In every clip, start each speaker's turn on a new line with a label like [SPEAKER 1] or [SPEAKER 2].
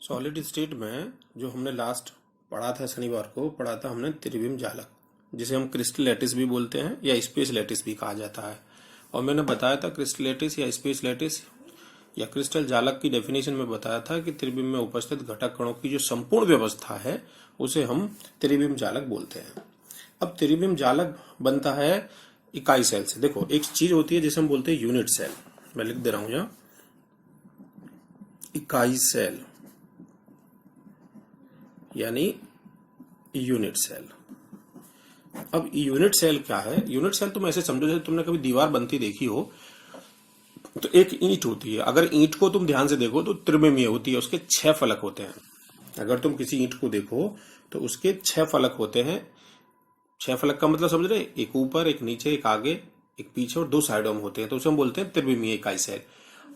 [SPEAKER 1] Solid state में जो हमने लास्ट पढ़ा था, शनिवार को पढ़ा था हमने त्रिविम जालक, जिसे हम क्रिस्टल लैटिस भी बोलते हैं या स्पेस लैटिस भी कहा जाता है। और मैंने बताया था क्रिस्टल लैटिस या स्पेस लैटिस या क्रिस्टल जालक की डेफिनेशन में बताया था कि त्रिविम में उपस्थित घटक कणों की जो संपूर्ण व्यवस्था है उसे हम त्रिविम जालक बोलते हैं। अब त्रिविम जालक बनता है इकाई सेल से। देखो, एक चीज होती है जिसे हम बोलते हैं यूनिट सेल। मैं लिख दे रहा हूं यहां, इकाई सेल यानी यूनिट सेल। अब यूनिट सेल क्या है? यूनिट सेल तुम ऐसे समझो जैसे तुमने कभी दीवार बनती देखी हो, तो एक ईंट होती है। अगर ईंट को तुम ध्यान से देखो तो त्रिविमीय होती है, उसके 6 फलक होते हैं। अगर तुम किसी ईंट को देखो तो उसके 6 फलक होते हैं। 6 फलक का मतलब समझ रहे? एक ऊपर, एक नीचे, एक आगे, एक पीछे और 2 साइडों में होते हैं, तो उसे हम बोलते हैं त्रिविमीय इकाई सेल।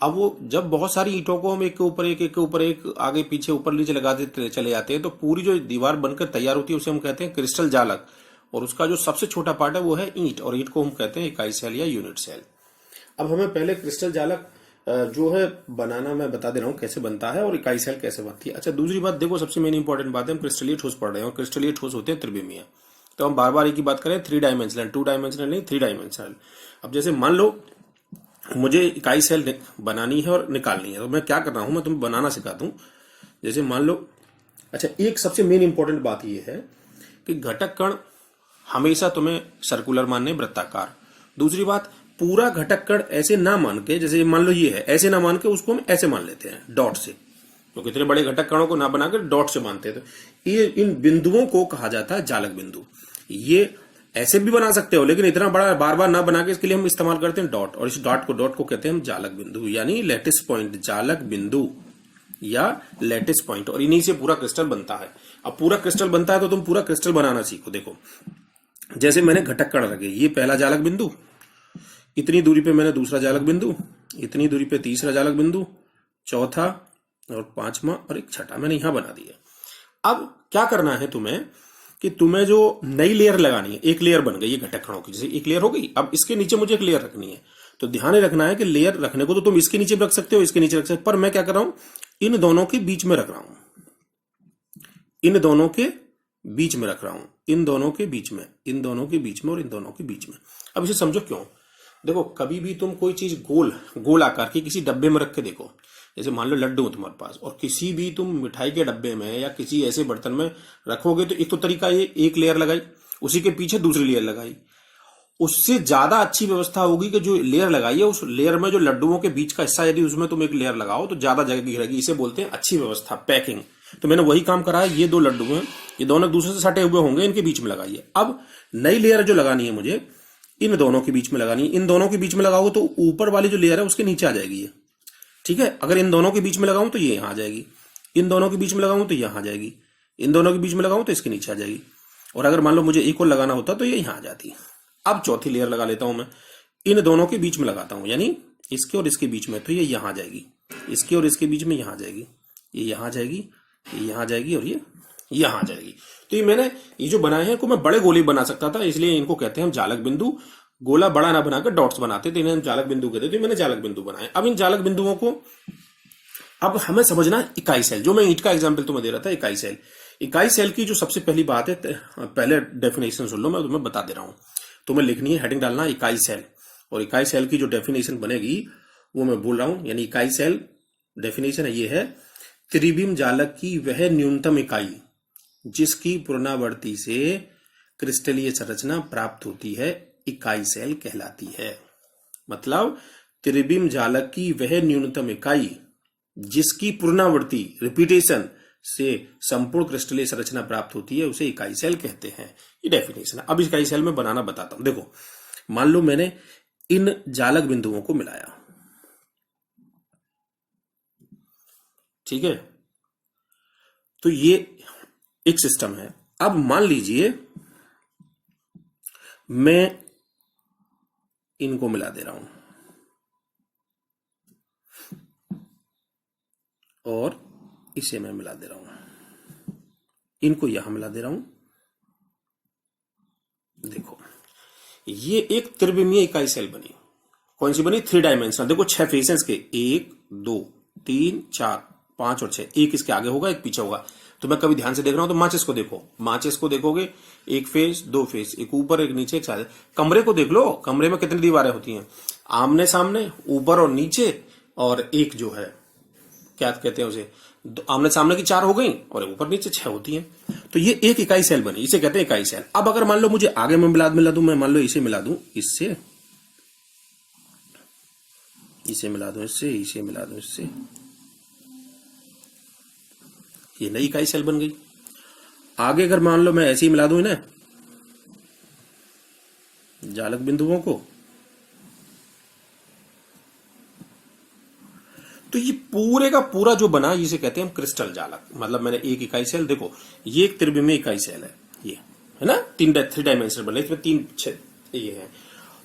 [SPEAKER 1] अब वो जब बहुत सारी ईंटों को हम एक के ऊपर एक आगे पीछे ऊपर नीचे लगाते चले जाते हैं, तो पूरी जो दीवार बनकर तैयार होती है उसे हम कहते हैं क्रिस्टल जालक। और उसका जो सबसे छोटा पार्ट है वो है ईंट, और ईंट को हम कहते हैं इकाई सेल या यूनिट सेल। अब हमें पहले क्रिस्टल जालक जो है बनाना मैं बता दे रहा हूँ कैसे बनता है और इकाई सेल कैसे बनती है। अच्छा, दूसरी बात देखो, सबसे मेन इंपॉर्टेंट बात है, हम क्रिस्टलीय ठोस पढ़ रहे हैं और क्रिस्टलीय ठोस होते हैं त्रिविमीय। तो हम बार बार एक ही बात करें, 3 डायमेंशनल, 2 डायमेंशनल नहीं, 3 डायमेंशनल। अब जैसे मान लो मुझे इकाई सेल बनानी है और निकालनी है, तो मैं क्या कर रहा हूं, मैं तुम्हें बनाना सिखा दूं। जैसे मान लो, अच्छा, एक सबसे मेन इंपॉर्टेंट बात यह है कि घटक कण हमेशा तुम्हें सर्कुलर मानने, वृत्ताकार। दूसरी बात, पूरा घटक कण ऐसे ना मान के, जैसे मान लो ये है, ऐसे ना मान के उसको हम ऐसे मान लेते हैं डॉट से। तो कितने बड़े घटक कणों को ना बनाकर डॉट से मानते हैं, तो ये इन बिंदुओं को कहा जाता है जालक बिंदु। ये ऐसे भी बना सकते हो, लेकिन इतना बड़ा बार बार ना बना के इसके लिए हम इस्तेमाल करते हैं डॉट, और इस डॉट को कहते हैं हम जालक बिंदु यानी लैटिस पॉइंट, जालक बिंदु या लैटिस पॉइंट। और इन्हीं से पूरा क्रिस्टल बनता है। अब पूरा क्रिस्टल बनता है तो तुम पूरा क्रिस्टल बनाना सीखो। देखो, जैसे मैंने घटक कण रखे, ये पहला जालक बिंदु, इतनी दूरी पे मैंने दूसरा जालक बिंदु, इतनी दूरी पे तीसरा जालक बिंदु, चौथा और पांचवा और एक छठा मैंने यहां बना दिया। अब क्या करना है तुम्हें कि तुम्हें जो नई लेयर लगानी है, एक लेयर बन गई है घटक कणों की, जैसे एक लेयर हो गई, अब इसके नीचे मुझे एक लेयर रखनी है। तो ध्यान रखना है कि लेयर रखने को तो तुम इसके नीचे रख सकते हो, इसके नीचे रख सकते हो, पर मैं क्या कर रहा हूं, इन दोनों के बीच में रख रहा हूं, इन दोनों के बीच में रख रहा हूं, इन दोनों के बीच में, इन दोनों के बीच में और इन दोनों के बीच में। अब इसे समझो क्यों। देखो, कभी भी तुम कोई चीज गोल आकार की किसी डब्बे में रख के देखो, जैसे मान लो लड्डू हो तुम्हारे पास, और किसी भी तुम मिठाई के डब्बे में या किसी ऐसे बर्तन में रखोगे, तो एक तो तरीका ये, एक लेयर लगाई, उसी के पीछे दूसरी लेयर लगाई। उससे ज्यादा अच्छी व्यवस्था होगी कि जो लेयर लगाई है उस लेयर में जो लड्डुओं के बीच का हिस्सा, यदि उसमें तुम एक लेयर लगाओ तो ज्यादा जगह घेरेगी। इसे बोलते हैं अच्छी व्यवस्था, पैकिंग। तो मैंने वही काम करा है। ये 2 लड्डू हैं, ये दोनों दूसरे से सटे हुए होंगे, इनके बीच में लगाइए। अब नई लेयर जो लगानी है मुझे, इन दोनों के बीच में लगानी है। इन दोनों के बीच में लगाओ तो ऊपर वाली जो लेयर है उसके नीचे आ जाएगी ये, ठीक है। अगर इन दोनों के बीच में लगाऊं तो ये यहां आ जाएगी, इन दोनों के बीच में लगाऊं तो यहां आ जाएगी, इन दोनों के बीच में लगाऊं तो इसके नीचे आ जाएगी। और अगर मान लो मुझे एक और लगाना होता तो ये यहां आ जाती। अब चौथी लेयर लगा लेता हूं मैं, इन दोनों के बीच में लगाता हूं, यानी इसके और इसके बीच में, तो ये यहां आ जाएगी, इसके और इसके बीच में यहां आ जाएगी, ये यहां आ जाएगी, ये यहां आ जाएगी और ये यहां आ जाएगी। तो ये मैंने ये जो बनाए हैं को मैं बड़े गोले बना सकता था, इसलिए इनको कहते हैं हम जालक बिंदु। गोला बड़ा ना बनाकर डॉट्स बनाते थे, इन्हें हम जालक बिंदु कहते थे। मैंने जालक बिंदु बनाए। अब इन जालक बिंदुओं को अब हमें समझना है इकाई सेल। जो मैं ईंट का एग्जांपल तुम्हें दे रहा था, इकाई सेल। इकाई सेल की जो सबसे पहली बात है, पहले डेफिनेशन सुन लो, मैं तुम्हें बता दे रहा हूं। तुम्हें लिखनी है, हेडिंग डालना इकाई सेल, और इकाई सेल की जो डेफिनेशन बनेगी वो मैं बोल रहा हूं। यानी इकाई सेल डेफिनेशन है, ये है, त्रिविम जालक की वह न्यूनतम इकाई जिसकी पुनरावृत्ति से क्रिस्टलीय संरचना प्राप्त होती है, इकाई सेल कहलाती है। मतलब त्रिविम जालक की वह न्यूनतम इकाई जिसकी पुनरावृत्ति, रिपीटेशन से संपूर्ण क्रिस्टलीय संरचना प्राप्त होती है, उसे इकाई सेल कहते हैं। ये डेफिनेशन है। अब इकाई सेल में बनाना बताता हूं। देखो, मान लो मैंने इन जालक बिंदुओं को मिलाया, ठीक है, तो ये एक सिस्टम है। अब मान लीजिए मैं इनको मिला दे रहा हूं और इसे मैं मिला दे रहा हूं, इनको यहां मिला दे रहा हूं। देखो, ये एक त्रिविमीय इकाई सेल बनी। कौन सी बनी? 3 डायमेंशनल। देखो, 6 फेसेस के, 1 2 3 4 5 और 6, एक इसके आगे होगा एक पीछे होगा। तो मैं कभी ध्यान से देख रहा हूं तो माचिस को देखो, माचिस को देखोगे, एक फेस दो फेस, एक ऊपर एक नीचे एक साथ। कमरे को देख लो, कमरे में कितनी दीवारें होती हैं, आमने सामने, ऊपर और नीचे, और एक जो है क्या कहते हैं उसे, आमने सामने की 4 हो गई और ऊपर नीचे 6 होती हैं। तो ये एक इकाई सेल बनी, इसे कहते हैं इकाई सेल। अब अगर मान लो मुझे आगे में मिला दूं, मैं मान लो इसे मिला दूं इससे, इसे मिला दूं इससे, इसे मिला दूं इससे, ये नई इकाई सेल बन गई। आगे अगर मान लो मैं ऐसे ही मिला दूं इन्हें, जालक बिंदुओं को, तो ये पूरे का पूरा जो बना इसे कहते हैं हम क्रिस्टल जालक। मतलब मैंने एक इकाई सेल, देखो ये एक त्रिविमीय इकाई सेल है, ये है ना, 3 डायमेंशनल बने, इसमें 3 ये है,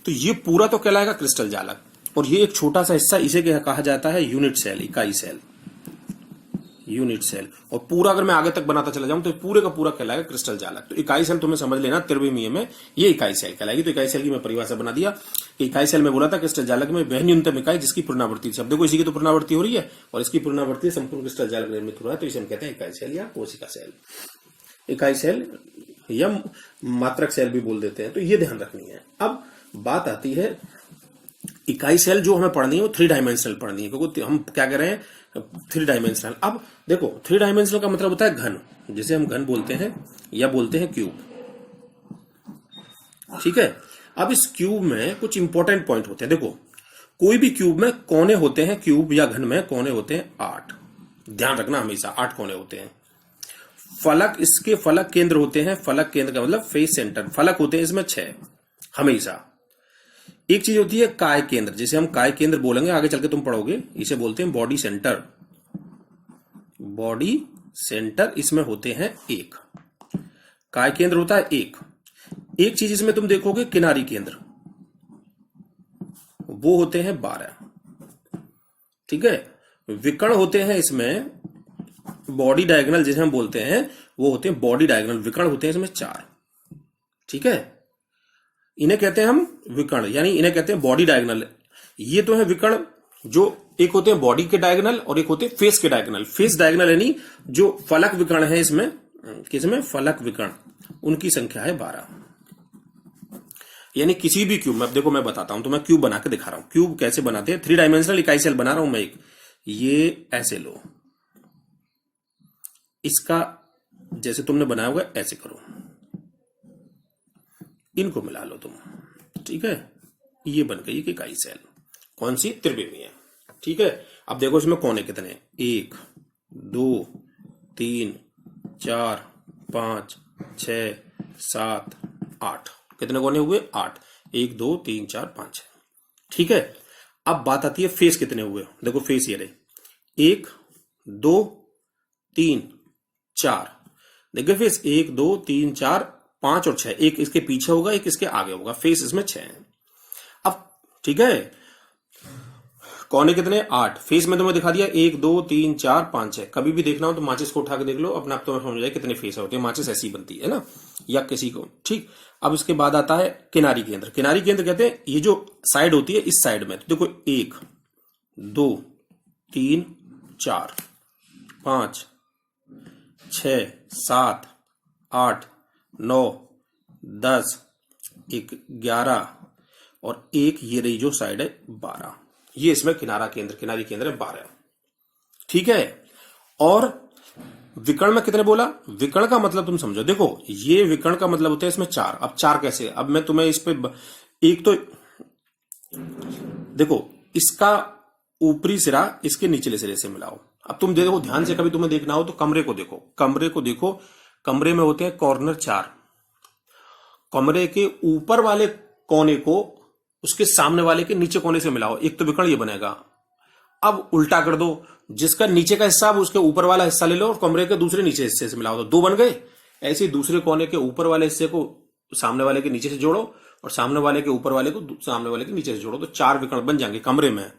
[SPEAKER 1] तो ये पूरा तो कहलाएगा क्रिस्टल जालक। और ये एक छोटा सा हिस्सा, इसे कहा जाता है यूनिट सेल, इकाई सेल, यूनिट सेल। और पूरा अगर मैं आगे तक बनाता चला जाऊं तो पूरे का पूरा कहलाएगा क्रिस्टल जालक। तो इकाई सेल तुम्हें समझ लेना, त्रिविमीय में ये इकाई सेल कहलाएगी। तो इकाई सेल की मैं परिभाषा बना दिया कि इकाई सेल में बोला था क्रिस्टल जालक में वह न्यूनतम इकाई जिसकी पुनरावृत्ति, अब देखो इसी की तो पुनरावृत्ति हो रही है और इसकी पुनरावृत्ति संपूर्ण क्रिस्टल जालक निर्मित हो रहा है, तो इसे हम कहते हैं इकाई सेल या कोशिका सेल। इकाई सेल या मात्रक सेल भी बोल देते हैं, तो ये ध्यान रखनी है। अब बात आती है इकाई सेल जो हमें पढ़नी है वो 3 डायमेंशनल पढ़नी है, क्योंकि हम क्या कह रहे हैं 3 डायमेंशनल। अब देखो 3 डायमेंशनल का मतलब होता है घन, जिसे हम घन बोलते हैं या बोलते हैं क्यूब, ठीक है। अब इस क्यूब में कुछ इंपॉर्टेंट पॉइंट होते हैं। देखो कोई भी क्यूब में कोने होते हैं, क्यूब या घन में कोने होते हैं 8, ध्यान रखना हमेशा 8 कोने होते हैं। फलक, इसके फलक केंद्र होते हैं, फलक केंद्र का मतलब फेस सेंटर, फलक होते हैं इसमें 6 हमेशा। एक चीज होती है काय केंद्र, जिसे हम काय केंद्र बोलेंगे आगे चल के तुम पढ़ोगे, इसे बोलते हैं बॉडी सेंटर, बॉडी सेंटर इसमें होते हैं 1, काय केंद्र होता है 1। एक चीज इसमें तुम देखोगे किनारी केंद्र, वो होते हैं 12, ठीक है। विकर्ण होते हैं इसमें, बॉडी डायगोनल जिसे हम बोलते हैं वो होते हैं बॉडी डायगोनल, विकर्ण होते हैं इसमें 4, ठीक है। इन्हें कहते हैं हम विकर्ण, यानी इन्हें कहते हैं बॉडी डायगोनल। ये तो है विकर्ण, जो एक होते हैं बॉडी के डायगोनल और एक होते हैं फेस के डायगोनल। फेस डायगोनल यानी जो फलक विकर्ण है इसमें, किसमें फलक विकर्ण, उनकी संख्या है 12। यानी किसी भी क्यूब में, अब देखो मैं बताता हूं, तो मैं क्यूब बना के दिखा रहा हूं। क्यूब कैसे बनाते हैं, 3 डायमेंशनल इकाई सेल बना रहा हूं मैं एक, ये ऐसे लो, इसका जैसे तुमने बनाया होगा ऐसे करो, इनको मिला लो तुम, ठीक है। ये बन गई इकाई सेल, कौन सी, त्रिविमीय, ठीक है। अब देखो इसमें कोने कितने, 1 2 3 4 5 6 7 8, कितने कोने हुए 8, 1 2 3 4 5, ठीक है। अब बात आती है फेस कितने हुए, देखो फेस ये रहे 1 2 3 4, देखिए फेस 1 2 3 4 5 और 6, एक इसके पीछे होगा एक इसके आगे होगा, फेस इसमें 6 है। अब ठीक है, कोने कितने 8, फेस में तुम्हें दिखा दिया 1 2 3 4 5 6। कभी भी देखना हो तो माचिस को उठा के देख लो, अपने आप तुम्हें समझ जाए कितने फेस होते हैं। माचिस ऐसी बनती है ना, या किसी को, ठीक। अब इसके बाद आता है किनारी केंद्र। किनारी केंद्र कहते हैं ये जो साइड होती है इस साइड में, तो देखो 1 2 3 4 5 6 7 8 9 10 11 और एक ये रही जो साइड है 12, ये इसमें किनारी केंद्र है 12, ठीक है। और विकर्ण में कितने बोला, विकर्ण का मतलब तुम समझो, देखो ये विकर्ण का मतलब होता है इसमें 4। अब 4 कैसे, अब मैं तुम्हें इस पे एक तो देखो इसका ऊपरी सिरा इसके निचले सिरे से मिलाओ। अब तुम देखो ध्यान से, कभी तुम्हें देखना हो तो कमरे को देखो, कमरे में होते हैं कॉर्नर 4, कमरे के ऊपर वाले कोने को उसके सामने वाले के नीचे कोने से मिलाओ, एक तो विकर्ण ये बनेगा। अब उल्टा कर दो, जिसका नीचे का हिस्सा उसके ऊपर वाला हिस्सा ले लो और कमरे के दूसरे नीचे हिस्से से मिलाओ, तो 2 बन गए। ऐसे ही दूसरे कोने के ऊपर वाले हिस्से को सामने वाले के नीचे से जोड़ो और सामने वाले के ऊपर वाले को सामने वाले के नीचे से जोड़ो, तो 4 विकर्ण बन जाएंगे कमरे में,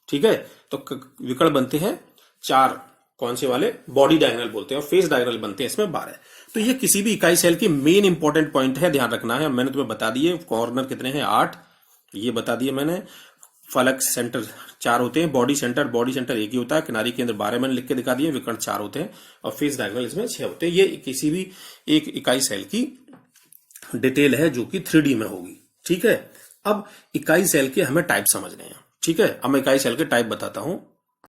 [SPEAKER 1] ठीक है। तो विकर्ण बनते हैं 4, कौन से वाले, बॉडी डायगोनल बोलते हैं, और फेस डायगोनल बनते हैं इसमें 12। तो ये किसी भी इकाई सेल की मेन इंपॉर्टेंट पॉइंट है, ध्यान रखना है। मैंने तुम्हें बता दिए कॉर्नर कितने हैं 8, ये बता दिए मैंने। फलक सेंटर 4 होते हैं, बॉडी सेंटर एक ही होता है, किनारी केंद्र 12 मैंने लिख के दिखा दिए, विकर्ण 4 होते हैं और फेस डायगोनल इसमें 6 होते हैं। ये किसी भी एक इकाई सेल की डिटेल है जो कि 3D में होगी। ठीक है, अब इकाई सेल के हमें टाइप समझने हैं। ठीक है, अब मैं इकाई सेल के टाइप बताता हूं।